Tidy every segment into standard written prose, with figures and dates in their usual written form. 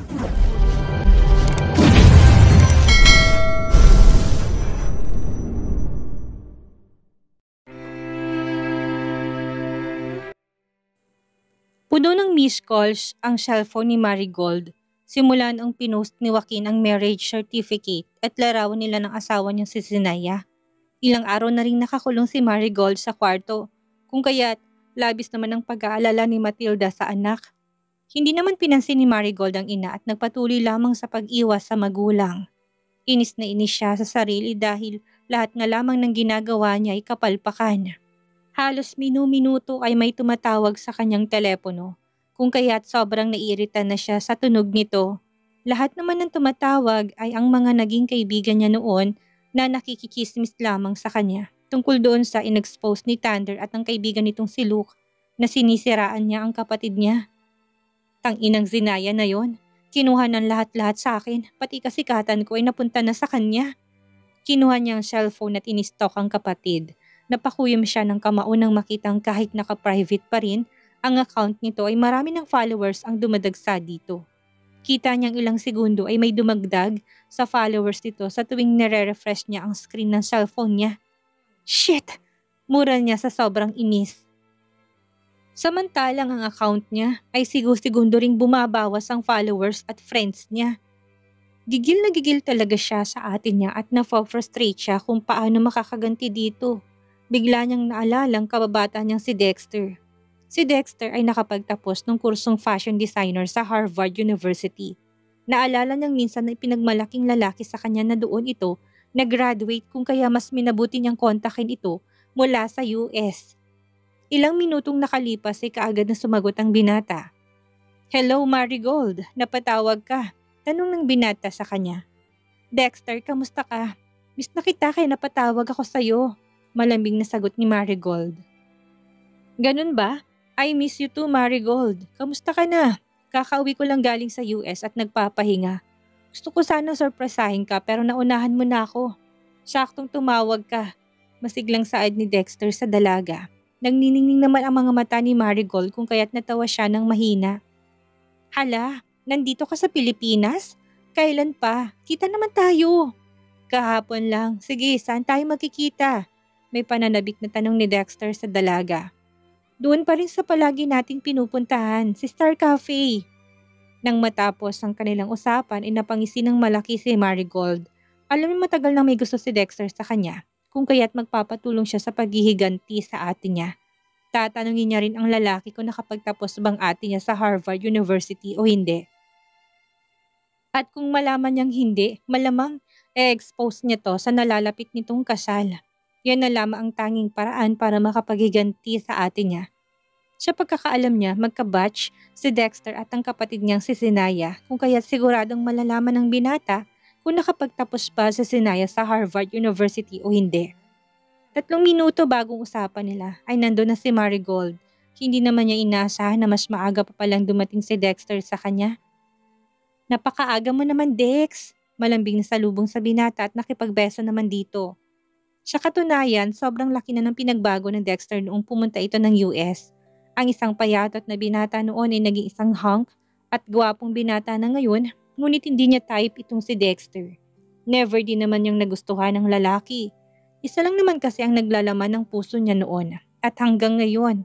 Puno ng missed calls ang cellphone ni Marigold. Simula noong pinost ni Joaquin ang marriage certificate at larawan nila ng asawa niyang si Zenaya. Ilang araw na ring nakakulong si Marigold sa kwarto, kung kaya't labis naman ang pag-aalala ni Matilda sa anak. Hindi naman pinansin ni Marigold ang ina at nagpatuloy lamang sa pag-iwas sa magulang. Inis na inis siya sa sarili dahil lahat nga lamang ng ginagawa niya ay kapalpakan. Halos minu-minuto ay may tumatawag sa kanyang telepono, kung kaya't sobrang naiirita na siya sa tunog nito. Lahat naman ng tumatawag ay ang mga naging kaibigan niya noon na nakikikismis lamang sa kanya tungkol doon sa inexpose ni Thunder at ang kaibigan nitong si Luke na sinisiraan niya ang kapatid niya. Tang-inang Zenaya na yon. Kinuha ng lahat-lahat sa akin, pati kasikatan ko ay napunta na sa kanya. Kinuha niya ang cellphone at inistalk ang kapatid. Napakuyom siya ng kamao nang makitang kahit naka-private pa rin, ang account nito ay marami ng followers ang dumadagsa dito. Kita niyang ilang segundo ay may dumagdag sa followers nito sa tuwing nire-refresh niya ang screen ng cellphone niya. Shit! Mural niya sa sobrang inis. Samantalang ang account niya ay segundo ring bumabawas ang followers at friends niya. Gigil na gigil talaga siya sa atin niya at na-frustrate siya kung paano makakaganti dito. Bigla niyang naalala ang kababata niyang si Dexter. Si Dexter ay nakapagtapos ng kursong fashion designer sa Harvard University. Naalala niyang minsan na ipinagmalaking lalaki sa kanya na doon ito nag-graduate kung kaya mas minabuti niyang kontakin ito mula sa US. Ilang minutong nakalipas ay kaagad na sumagot ang binata. Hello Marigold, napatawag ka. Tanong ng binata sa kanya. Dexter, kamusta ka? Miss na kita kaya napatawag ako sa'yo. Malambing na sagot ni Marigold. Ganun ba? I miss you too Marigold. Kamusta ka na? Kakauwi ko lang galing sa US at nagpapahinga. Gusto ko sana surpresahin ka pero naunahan mo na ako. Saktong tumawag ka. Masiglang saad ni Dexter sa dalaga. Nagniningning naman ang mga mata ni Marigold kung kaya't natawa siya ng mahina. Hala, nandito ka sa Pilipinas? Kailan pa? Kita naman tayo. Kahapon lang. Sige, saan tayo magkikita? May pananabik na tanong ni Dexter sa dalaga. Doon pa rin sa palagi nating pinupuntahan, si Star Cafe. Nang matapos ang kanilang usapan ay napangisi ng malaki si Marigold. Alam mo matagal nang may gusto si Dexter sa kanya, kung kaya't magpapatulong siya sa paghihiganti sa ate niya. Tatanungin niya rin ang lalaki kung nakapagtapos bang ate niya sa Harvard University o hindi. At kung malaman niyang hindi, malamang expose niya to sa nalalapit nitong kasal. Yan na lamang ang tanging paraan para makapaghiganti sa ate niya. Sa pagkakaalam niya, magka-batch si Dexter at ang kapatid niyang si Zenaya kung kaya't siguradong malalaman ng binata kung nakapagtapos ba si Zenaya sa Harvard University o hindi. 3 minuto bagong usapan nila ay nandun na si Marigold. Hindi naman niya inaasahan na mas maaga pa palang dumating si Dexter sa kanya. Napakaaga mo naman Dex, malambing na salubong sa binata at nakipagbeso naman dito. Sa katunayan, sobrang laki na ng pinagbago ng Dexter noong pumunta ito ng US. Ang isang payatot na binata noon ay naging isang hunk at gwapong binata na ngayon, ngunit hindi niya type itong si Dexter. Never din naman niyang nagustuhan ng lalaki. Isa lang naman kasi ang naglalaman ng puso niya noon at hanggang ngayon,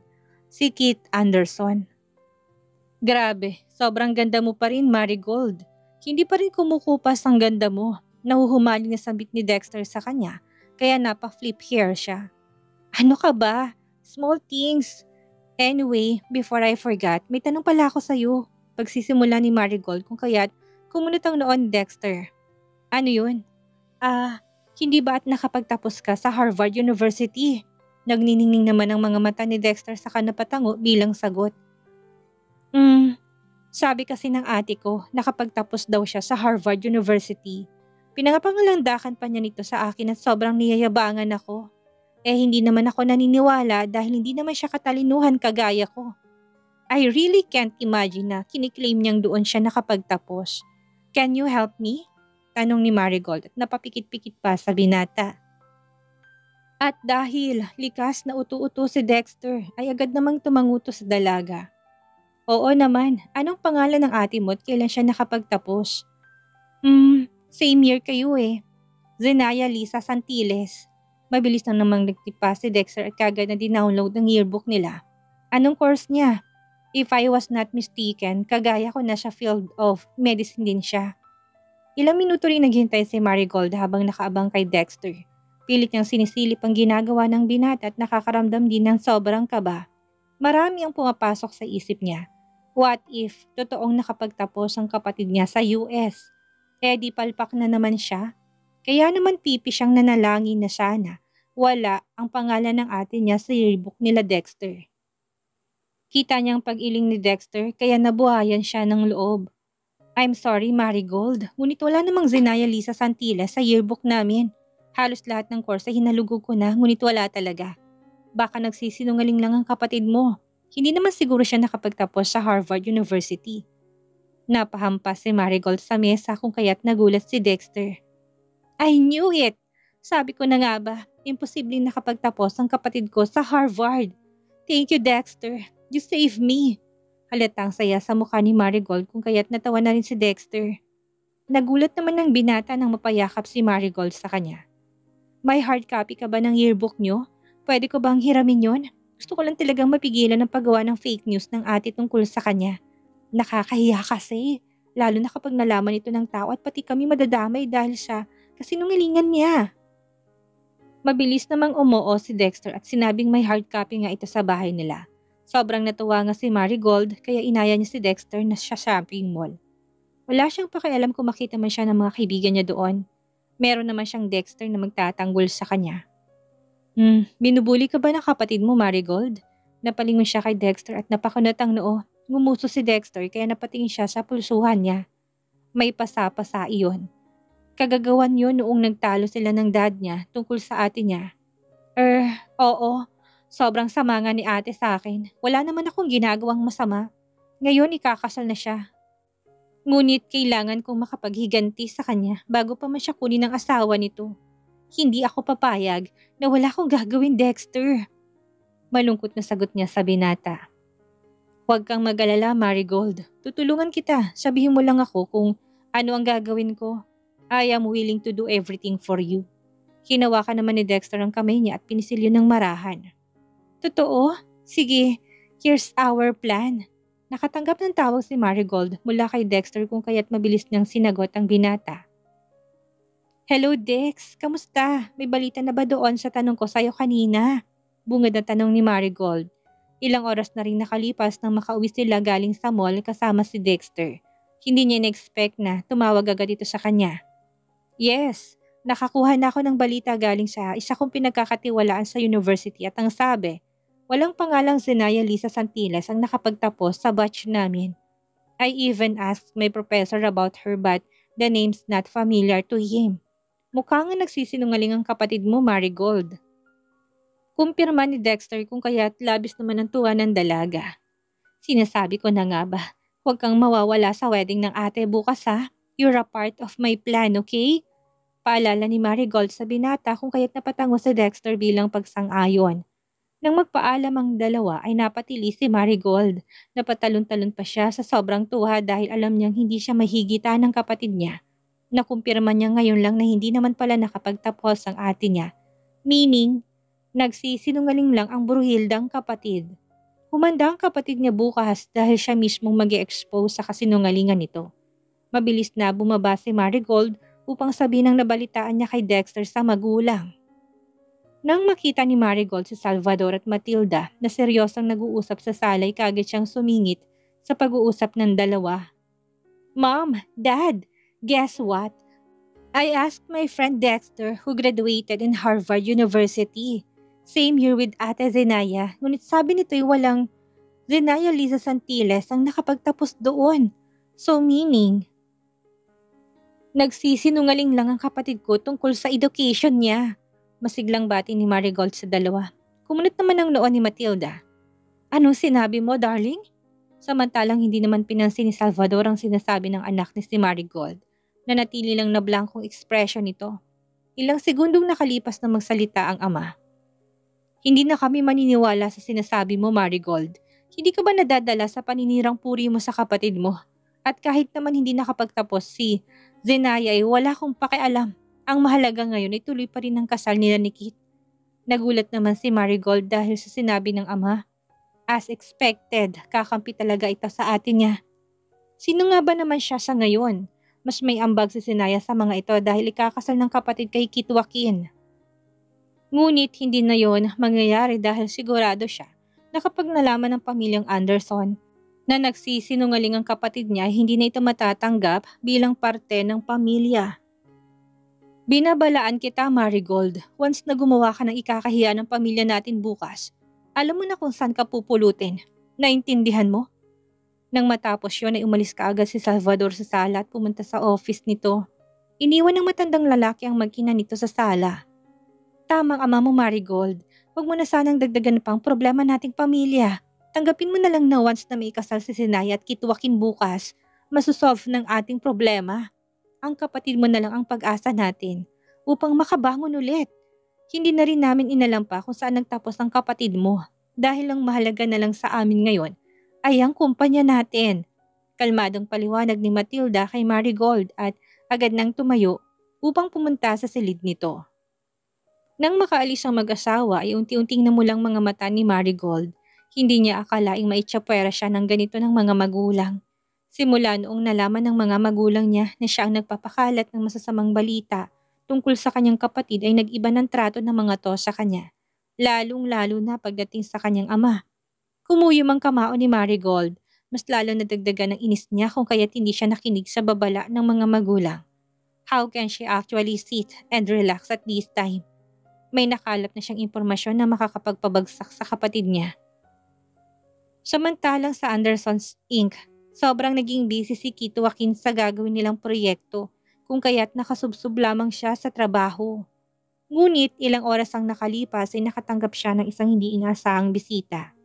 si Keith Anderson. Grabe, sobrang ganda mo pa rin Marigold. Hindi pa rin kumukupas ang ganda mo. Nahuhumaling na sabik ni Dexter sa kanya, kaya napa-flip hair siya. Ano ka ba? Small things. Anyway, before I forgot, may tanong pala ako sa'yo. Pagsisimula ni Marigold kung kaya't kumunot ang noon Dexter. Ano yun? Hindi ba at nakapagtapos ka sa Harvard University? Nagniningning naman ang mga mata ni Dexter sa kanapatango bilang sagot. Sabi kasi ng ate ko, nakapagtapos daw siya sa Harvard University. Pinangapangalandakan pa niya nito sa akin at sobrang niyayabangan ako. Hindi naman ako naniniwala dahil hindi naman siya katalinuhan kagaya ko. I really can't imagine na kiniklaim niyang doon siya nakapagtapos. Can you help me? Tanong ni Marigold at napapikit-pikit pa sa binata. At dahil likas na utu-uto si Dexter ay agad namang tumanguto sa dalaga. Oo naman, anong pangalan ng ate mo at kailan siya nakapagtapos? Same year kayo eh. Zenaya Lisa Santiles. Mabilis lang namang nagtipa si Dexter at kagad na dinownload ng yearbook nila. Anong course niya? If I was not mistaken, kagaya ko na sa field of medicine din siya. Ilang minuto rin naghintay si Marigold habang nakaabang kay Dexter. Pilit niyang sinisilip ang ginagawa ng binata at nakakaramdam din ng sobrang kaba. Marami ang pumapasok sa isip niya. What if totoong nakapagtapos ang kapatid niya sa US? Di palpak na naman siya. Kaya naman pipi siyang nanalangin na sana wala ang pangalan ng ate niya sa yearbook nila Dexter. Kita niyang pag-iling ni Dexter kaya nabuhayan siya ng loob. I'm sorry Marigold, ngunit wala namang Zenaya Lisa Santiles sa yearbook namin. Halos lahat ng course ay hinalugog ko na ngunit wala talaga. Baka nagsisinungaling lang ang kapatid mo. Hindi naman siguro siya nakapagtapos sa Harvard University. Napahampas si Marigold sa mesa kung kaya't nagulat si Dexter. I knew it! Sabi ko na nga ba, imposibleng nakapagtapos ang kapatid ko sa Harvard. Thank you Dexter, you saved me. Halatang saya sa mukha ni Marigold kung kaya't natawa na rin si Dexter. Nagulat naman ng binata nang mapayakap si Marigold sa kanya. May hard copy ka ba ng yearbook nyo? Pwede ko bang hiramin yon? Gusto ko lang talagang mapigilan ang paggawa ng fake news ng ate tungkol sa kanya. Nakakahiya kasi, lalo na kapag nalaman ito ng tao at pati kami madadamay dahil sa kasinungalingan niya. Mabilis namang umoo si Dexter at sinabing may hard copy nga ito sa bahay nila. Sobrang natuwa nga si Marigold kaya inaya niya si Dexter na sa shopping mall. Wala siyang pakialam kung makita man siya ng mga kaibigan niya doon. Meron naman siyang Dexter na magtatanggol sa kanya. Binubuli ka ba ng kapatid mo Marigold? Napalingon siya kay Dexter at napakunot ang noo. Ngumuso si Dexter kaya napatingin siya sa pulsuhan niya. May pasa-pasa iyon. Kagagawan yun noong nagtalo sila ng dad niya tungkol sa ate niya. Oo. Sobrang sama nga ni ate sa akin. Wala naman akong ginagawang masama. Ngayon ikakasal na siya. Ngunit kailangan kong makapaghiganti sa kanya bago pa man siya kunin ng asawa nito. Hindi ako papayag na wala akong gagawin Dexter. Malungkot na sagot niya sa binata. Huwag kang mag-alala Marigold. Tutulungan kita. Sabihin mo lang ako kung ano ang gagawin ko. I am willing to do everything for you. Hinawakan naman ni Dexter ang kamay niya at pinisilyo ng marahan. Totoo? Sige, here's our plan. Nakatanggap ng tawag si Marigold mula kay Dexter kung kaya't mabilis niyang sinagot ang binata. Hello Dex, kamusta? May balita na ba doon sa tanong ko sa'yo kanina? Bungad na tanong ni Marigold. Ilang oras na rin nakalipas nang makauwi sila galing sa mall kasama si Dexter. Hindi niya na-expect na tumawag agad ito sa kanya. Yes, nakakuha na ako ng balita galing sa isa kong pinagkakatiwalaan sa university at ang sabi, walang pangalang Zenaya Lisa Santiles ang nakapagtapos sa batch namin. I even asked my professor about her but the name's not familiar to him. Mukha nga nagsisinungaling ang kapatid mo, Marigold. Kumpirma ni Dexter kung kaya't labis naman ang tuwa ng dalaga. Sinasabi ko na nga ba, huwag kang mawawala sa wedding ng ate bukas ha. You're a part of my plan, okay? Paalala ni Marigold sa binata kung kaya't napatango si Dexter bilang pagsang-ayon. Nang magpaalam ang dalawa ay napatili si Marigold. Napatalon-talon pa siya sa sobrang tuwa dahil alam niyang hindi siya mahigita ng kapatid niya. Nakumpirma niya ngayon lang na hindi naman pala nakapagtapos ang ate niya. Meaning, nagsisinungaling lang ang bruhildang kapatid. Humanda ang kapatid niya bukas dahil siya mismong mag-e-expose sa kasinungalingan nito. Mabilis na bumaba si Marigold upang sabihin ang nabalitaan niya kay Dexter sa magulang. Nang makita ni Marigold si Salvador at Matilda na seryosang nag-uusap sa salay kagad siyang sumingit sa pag-uusap ng dalawa. Mom, Dad, guess what? I asked my friend Dexter who graduated in Harvard University. Same year with Ate Zenaya, ngunit sabi nito'y walang Zenaya Lisa Santiles ang nakapagtapos doon. So meaning, nagsisinungaling lang ang kapatid ko tungkol sa education niya. Masiglang bati ni Marigold sa dalawa. Kumunot naman ang noo ni Matilda. Anong sinabi mo, darling? Samantalang hindi naman pinansin ni Salvador ang sinasabi ng anak ni si Marigold. Nanatili lang na blankong ekspresyon nito. Ilang segundong nakalipas na magsalita ang ama. Hindi na kami maniniwala sa sinasabi mo, Marigold. Hindi ka ba nadadala sa paninirang puri mo sa kapatid mo? At kahit naman hindi nakapagtapos si Zenaya ay wala akong pakialam. Ang mahalaga ngayon ay tuloy pa rin ang kasal nila ni Kit. Nagulat naman si Marigold dahil sa sinabi ng ama. As expected, kakampi talaga ito sa atin niya. Sino nga ba naman siya sa ngayon? Mas may ambag si Zenaya sa mga ito dahil ikakasal ng kapatid kay Kit Joaquin. Ngunit hindi na yon mangyayari dahil sigurado siya na kapag nalaman ng pamilyang Anderson na nagsisinungaling ang kapatid niya, hindi na ito matatanggap bilang parte ng pamilya. Binabalaan kita, Marigold, once na gumawa ka ng ikakahiya ng pamilya natin bukas, alam mo na kung saan ka pupulutin. Naintindihan mo? Nang matapos yon ay umalis ka agad si Salvador sa sala at pumunta sa office nito. Iniwan ng matandang lalaki ang mag-ina nito sa sala. Tamang ama mo, Marigold. Huwag mo na sanang dagdagan pang problema nating pamilya. Tanggapin mo na lang na once na may kasal si Zenaya at Kit Joaquin bukas, masusolve ng ating problema. Ang kapatid mo na lang ang pag-asa natin upang makabangon ulit. Hindi na rin namin inalam pa kung saan nagtapos ang kapatid mo dahil ang mahalaga na lang sa amin ngayon ay ang kumpanya natin. Kalmadong paliwanag ni Matilda kay Marigold at agad nang tumayo upang pumunta sa silid nito. Nang makaalis ang mag-asawa ay unti-unting namulang mga mata ni Marigold. Hindi niya akalaing maitsapwera siya ng ganito ng mga magulang. Simula noong nalaman ng mga magulang niya na siya ang nagpapakalat ng masasamang balita tungkol sa kanyang kapatid ay nag-iba ng trato ng mga to sa kanya. Lalong-lalo na pagdating sa kanyang ama. Kumuyom ang kamao ni Marigold. Mas lalo nadagdagan ng inis niya kung kaya't hindi siya nakinig sa babala ng mga magulang. How can she actually sit and relax at this time? May nakalap na siyang impormasyon na makakapagpabagsak sa kapatid niya. Samantalang sa Andersons Inc., sobrang naging busy si Kit Joaquin sa gagawin nilang proyekto kung kaya't nakasubsob lamang siya sa trabaho. Ngunit ilang oras ang nakalipas ay nakatanggap siya ng isang hindi inaasahang bisita.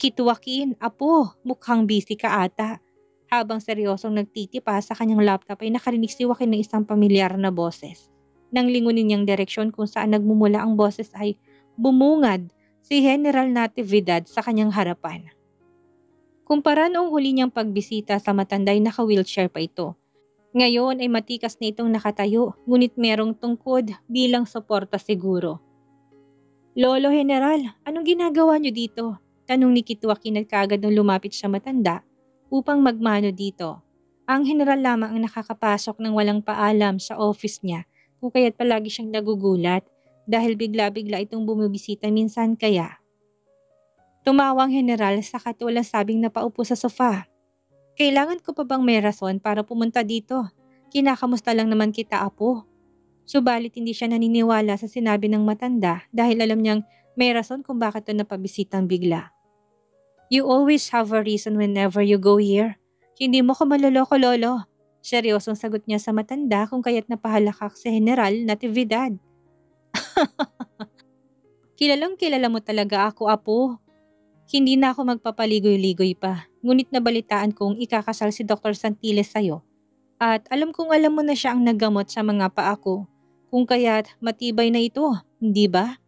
Kit Joaquin, apo, mukhang busy ka ata. Habang seryosong nagtitipa sa kanyang laptop ay nakarinig si Joaquin ng isang pamilyar na boses. Nang lingunin niyang direksyon kung saan nagmumula ang boses ay bumungad si General Natividad sa kanyang harapan. Kumpara noong huli niyang pagbisita sa matanda ay naka-wheelchair pa ito. Ngayon ay matikas na itong nakatayo, ngunit merong tungkod bilang suporta siguro. Lolo General, anong ginagawa niyo dito? Tanong ni Kit Joaquin at kaagad nang lumapit sa matanda upang magmano dito. Ang general lamang ang nakakapasok ng walang paalam sa office niya, kung kaya't palagi siyang nagugulat dahil bigla-bigla itong bumibisita minsan kaya. Tumawang general sa walang sabing napaupo sa sofa. Kailangan ko pa bang may rason para pumunta dito? Kinakamusta lang naman kita, apo. Subalit hindi siya naniniwala sa sinabi ng matanda dahil alam niyang may rason kung bakit ito napabisitang bigla. You always have a reason whenever you go here. Hindi mo ko maloloko, lolo. Seryosong sagot niya sa matanda kung kaya't napahalakak si General Natividad. Kilalang kilala mo talaga ako, apo. Hindi na ako magpapaligoy-ligoy pa. Ngunit nabalitaan kong ikakasal si Dr. Santiles sa'yo. At alam kong alam mo na siya ang naggamot sa mga paa ko. Kung kaya't matibay na ito, hindi ba?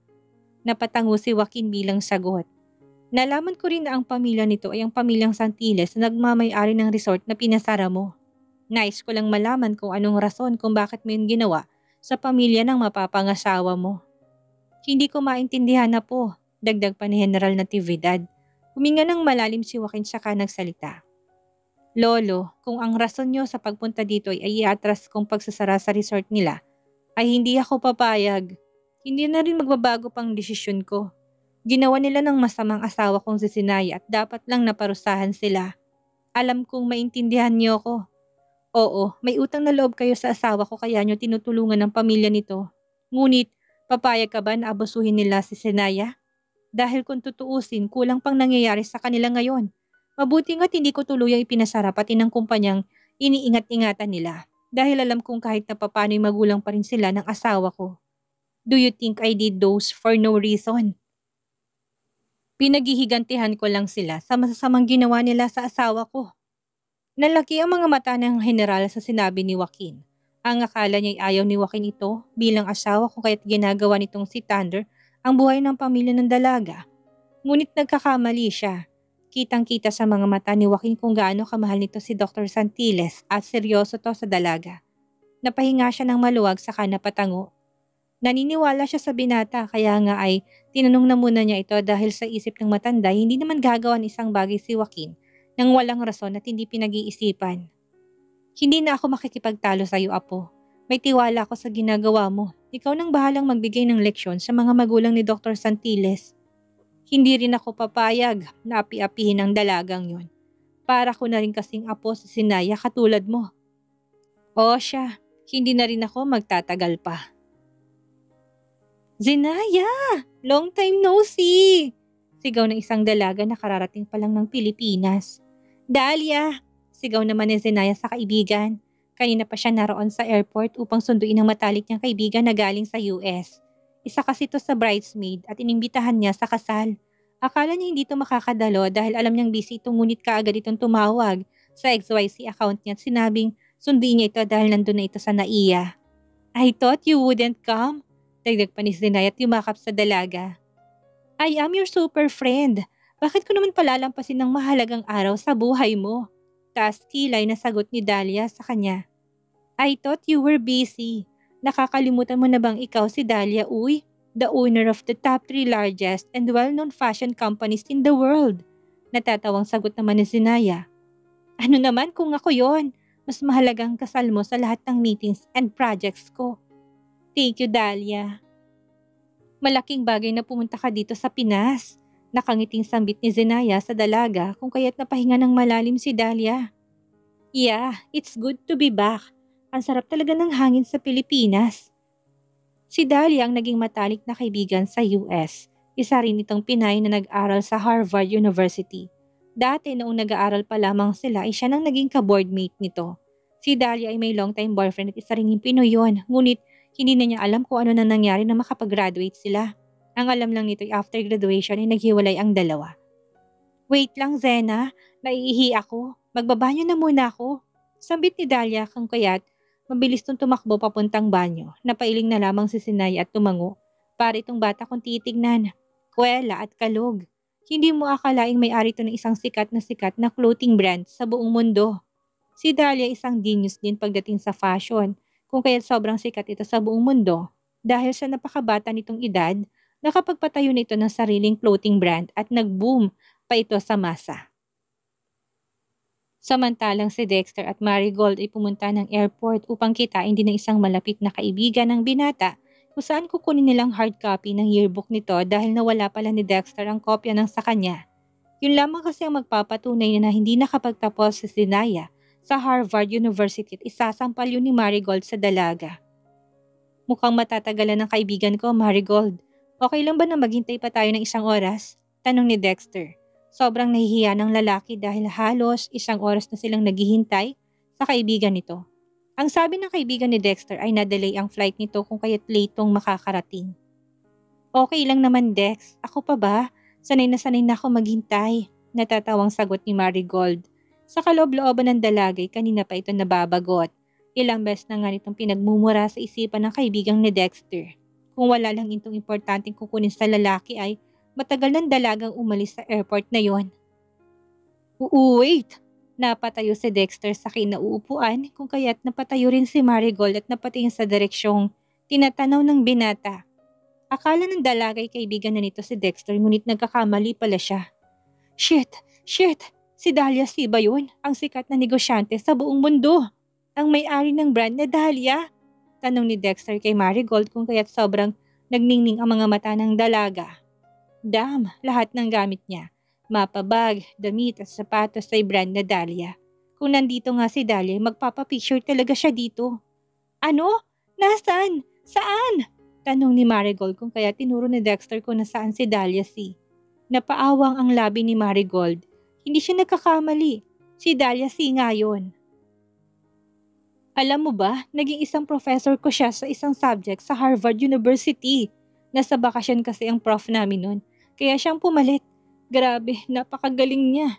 Napatango si Joaquin bilang sagot. Nalaman ko rin na ang pamilya nito ay ang pamilyang Santiles na nagmamay-ari ng resort na pinasara mo. Nais ko lang malaman kung anong rason kung bakit mo yun ginawa sa pamilya ng mapapangasawa mo. Hindi ko maintindihan na po, dagdag pa ni General Natividad. Huminga ng malalim si Joaquin saka nagsalita. Lolo, kung ang rason nyo sa pagpunta dito ay iatras kong pagsasara sa resort nila, ay hindi ako papayag. Hindi na rin magbabago pang desisyon ko. Ginawa nila ng masamang asawa kong si Zenaya at dapat lang naparusahan sila. Alam kong maintindihan niyo ko. Oo, may utang na loob kayo sa asawa ko kaya nyo tinutulungan ng pamilya nito. Ngunit, papayag ka ba na abusuhin nila si Zenaya? Dahil kung tutuusin, kulang pang nangyayari sa kanila ngayon. Mabuti nga't hindi ko tuluyang ipinasara pati ng kumpanyang iniingat-ingatan nila. Dahil alam kong kahit na papano'y magulang pa rin sila ng asawa ko. Do you think I did those for no reason? Pinaghihigantihan ko lang sila sa masasamang ginawa nila sa asawa ko. Nalaki ang mga mata ng general sa sinabi ni Joaquin. Ang akala niya'y ayaw ni Joaquin ito bilang asawa kung kaya't ginagawa nitong si Thunder ang buhay ng pamilya ng dalaga. Ngunit nagkakamali siya. Kitang-kita sa mga mata ni Joaquin kung gaano kamahal nito si Dr. Santiles at seryoso to sa dalaga. Napahinga siya ng maluwag saka napatango. Naniniwala siya sa binata kaya nga ay tinanong na muna niya ito dahil sa isip ng matanda hindi naman gagawa ng isang bagay si Joaquin nang walang rason at hindi pinag-iisipan. Hindi na ako makikipagtalo sa iyo, Apo. May tiwala ako sa ginagawa mo. Ikaw nang bahalang magbigay ng leksyon sa mga magulang ni Dr. Santiles. Hindi rin ako papayag na api-apihin ang dalagang yon. Para ko na rin kasing apo sa sinaya katulad mo. O siya, hindi na rin ako magtatagal pa. Zenaya! Long time no see! Sigaw ng isang dalaga na kararating pa lang ng Pilipinas. Dahlia! Sigaw naman ni Zenaya sa kaibigan. Kanina pa siya naroon sa airport upang sunduin ang matalik niyang kaibigan na galing sa US. Isa kasi to sa bridesmaid at inimbitahan niya sa kasal. Akala niya hindi ito makakadalo dahil alam niyang busy ito ngunit kaagad itong tumawag sa XYZ account niya at sinabing sunduin niya ito dahil nandun na ito sa NAIA. I thought you wouldn't come. Dagdag pa ni Zenaya at yumakap sa dalaga. I am your super friend. Bakit ko naman palalampasin ng mahalagang araw sa buhay mo? Taas kilay na sagot ni Dahlia sa kanya. I thought you were busy. Nakakalimutan mo na bang ikaw si Dahlia Uy? The owner of the top 3 largest and well-known fashion companies in the world. Natatawang sagot naman ni Zenaya. Ano naman kung ako yon? Mas mahalagang kasal mo sa lahat ng meetings and projects ko. Thank you, Dahlia. Malaking bagay na pumunta ka dito sa Pinas. Nakangiting sambit ni Zenaya sa dalaga kung kaya't napahinga ng malalim si Dahlia. Yeah, it's good to be back. Ang sarap talaga ng hangin sa Pilipinas. Si Dahlia ang naging matalik na kaibigan sa US. Isa rin itong Pinay na nag-aral sa Harvard University. Dati noong nag-aaral pa lamang sila ay siya nang naging ka-boardmate nito. Si Dahlia ay may long-time boyfriend at isa rin yung Pinoy yun. Ngunit hindi na niya alam kung ano na nangyari na makapag-graduate sila. Ang alam lang nito ay after graduation ay naghiwalay ang dalawa. Wait lang, Zena. Naiihi ako. Magbabanyo na muna ako. Sambit ni Dahlia kung kaya't mabilis tong tumakbo papuntang banyo. Napailing na lamang si Zenaya at tumango. Para itong bata kung titignan. Kwela at kalog. Hindi mo akalaing may-ari ito ng isang sikat na clothing brand sa buong mundo. Si Dahlia isang genius din pagdating sa fashion. Kung kaya't sobrang sikat ito sa buong mundo. Dahil sa napakabata nitong edad, nakapagpatayo na ito ng sariling clothing brand at nag-boom pa ito sa masa. Samantalang si Dexter at Marigold ay pumunta ng airport upang kitain din ng isang malapit na kaibigan ng binata kung saan kukunin nilang hard copy ng yearbook nito dahil nawala pala ni Dexter ang kopya ng sa kanya. Yun lamang kasi ang magpapatunay na hindi nakapagtapos si Zenaya sa Harvard University at isasampal yun ni Marigold sa dalaga. Mukhang matatagalan ng kaibigan ko, Marigold. Okay lang ba na maghintay pa tayo ng 1 oras? Tanong ni Dexter. Sobrang nahihiya ng lalaki dahil halos 1 oras na silang naghihintay sa kaibigan nito. Ang sabi ng kaibigan ni Dexter ay na-delay ang flight nito kung kaya't late tong makakarating. Okay lang naman, Dex. Ako pa ba? Sanay na ako maghintay. Natatawang sagot ni Marigold. Sa kaloob-looban ng dalagay, kanina pa ito nababagot. Ilang beses na nga nitong pinagmumura sa isipan ng kaibigang ni Dexter. Kung wala lang itong importanteng kukunin sa lalaki ay matagal ng dalagang umalis sa airport na yon. Wait! Napatayo si Dexter sa kinauupuan kung kaya't napatayo rin si Marigold at napatingin sa direksyong tinatanaw ng binata. Akala ng dalagay kaibigan na nito si Dexter ngunit nagkakamali pala siya. Shit! Si Dahlia C ba yun? Ang sikat na negosyante sa buong mundo. Ang may-ari ng brand na Dahlia. Tanong ni Dexter kay Marigold kung kaya't sobrang nagningning ang mga mata ng dalaga. Damn, lahat ng gamit niya. Mapa, bag, damit at sapatos ay brand na Dahlia. Kung nandito nga si Dahlia, magpapapicture talaga siya dito. Ano? Nasaan? Saan? Tanong ni Marigold kung kaya tinuro ni Dexter kung nasaan si Dahlia C. Napaawang ang labi ni Marigold. Hindi siya nagkakamali. Si Dahlia C nga yun. Alam mo ba, naging isang professor ko siya sa isang subject sa Harvard University. Nasa bakasyon kasi ang prof namin nun, kaya siyang pumalit. Grabe, napakagaling niya.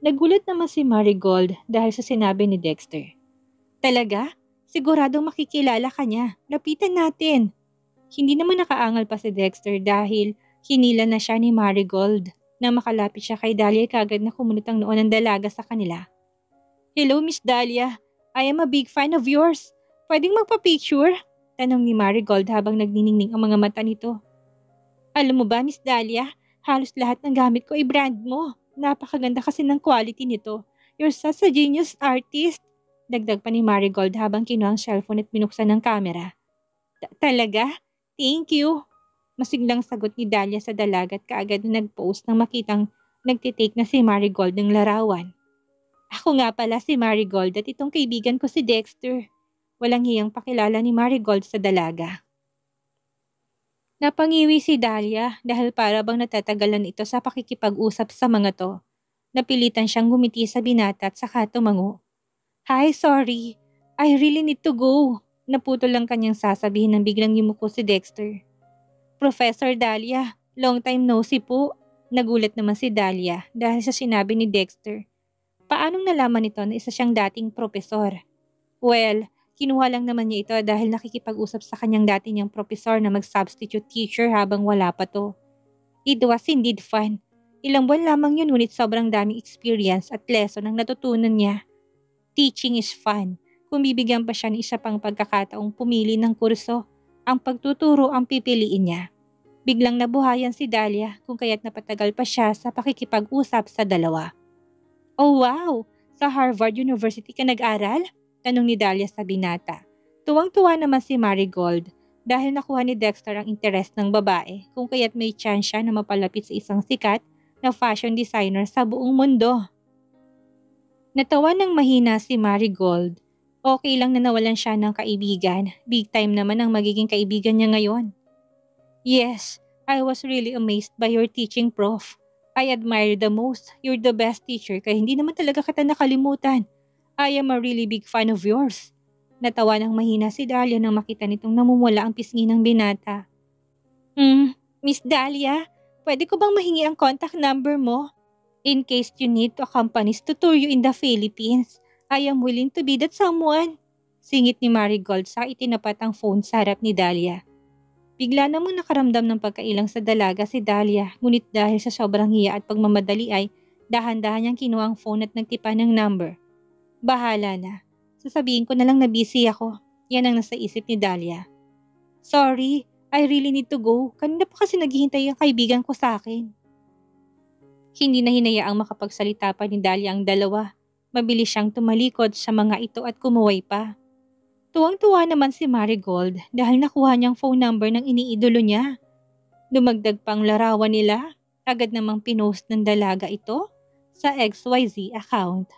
Nagulat naman si Marigold dahil sa sinabi ni Dexter. Talaga? Siguradong makikilala ka niya. Lapitan natin. Hindi naman nakaangal pa si Dexter dahil hinila na siya ni Marigold. Nang makalapit siya kay Dahlia, kagad na kumunot ang noo ng dalaga sa kanila. "Hello, Miss Dahlia. I am a big fan of yours. Pwedeng magpa-picture?" Tanong ni Marigold habang nagniningning ang mga mata nito. "Alam mo ba, Miss Dahlia, halos lahat ng gamit ko ay brand mo. Napakaganda kasi ng quality nito. You're such a genius artist." Dagdag pa ni Marigold habang kinuha ang cellphone at binuksan ng camera. "Talaga? Thank you." Masiglang sagot ni Dahlia sa dalaga at kaagad na nag-post nang makitang nagtitake na si Marigold ng larawan. "Ako nga pala si Marigold at itong kaibigan ko si Dexter." Walang hiyang pakilala ni Marigold sa dalaga. Napangiwi si Dahlia dahil para bang natatagalan ito sa pakikipag-usap sa mga to. Napilitan siyang gumiti sa binata at saka tumango. "Hi, sorry. I really need to go." Naputol lang kanyang sasabihin nang biglang yumuko si Dexter. "Professor Dahlia, long time no see po." Nagulat naman si Dahlia dahil sa sinabi ni Dexter. Paanong nalaman nito na isa siyang dating propesor? Well, kinuha lang naman niya ito dahil nakikipag-usap sa kanyang dati niyang propesor na mag-substitute teacher habang wala pa to. It was indeed fun. Ilang buwan lamang yun ngunit sobrang daming experience at lesson ang natutunan niya. Teaching is fun. Kung bibigyan pa siya ng isa pang pagkakataong pumili ng kurso, ang pagtuturo ang pipiliin niya. Biglang nabuhayan si Dahlia kung kaya't napatagal pa siya sa pakikipag-usap sa dalawa. "Oh wow! Sa Harvard University ka nag-aral?" Tanong ni Dahlia sa binata. Tuwang-tuwa naman si Marigold dahil nakuha ni Dexter ang interes ng babae kung kaya't may chance siya na mapalapit sa isang sikat na fashion designer sa buong mundo. Natawa ng mahina si Marigold. Okay lang na nawalan siya ng kaibigan. Big time naman ang magiging kaibigan niya ngayon. "Yes, I was really amazed by your teaching, Prof. I admire the most. You're the best teacher kaya hindi naman talaga kita nakalimutan. I am a really big fan of yours." Natawa ng mahina si Dahlia nang makita nitong namumula ang pisngi ng binata. Miss Dahlia, pwede ko bang mahingi ang contact number mo? In case you need to accompany to tour you in the Philippines, I am willing to be that someone." Singit ni Marigold sa itinapat ang phone sa harap ni Dahlia. Bigla namang nakaramdam ng pagkailang sa dalaga si Dahlia, ngunit dahil sa sobrang hiya at pagmamadali ay dahan-dahan niyang kinuha ang phone at nagtipa ng number. Bahala na. Sasabihin ko na lang na busy ako. Yan ang nasa isip ni Dahlia. "Sorry, I really need to go. Kanina pa kasi naghihintay ang kaibigan ko sa akin." Hindi na hinayaang makapagsalita pa ni Dahlia ang dalawa. Mabilis siyang tumalikod sa mga ito at kumuway pa. Tuwang-tuwa naman si Marigold dahil nakuha niyang phone number ng iniidolo niya. Dumagdag pang larawan nila, agad namang pinost ng dalaga ito sa XYZ account.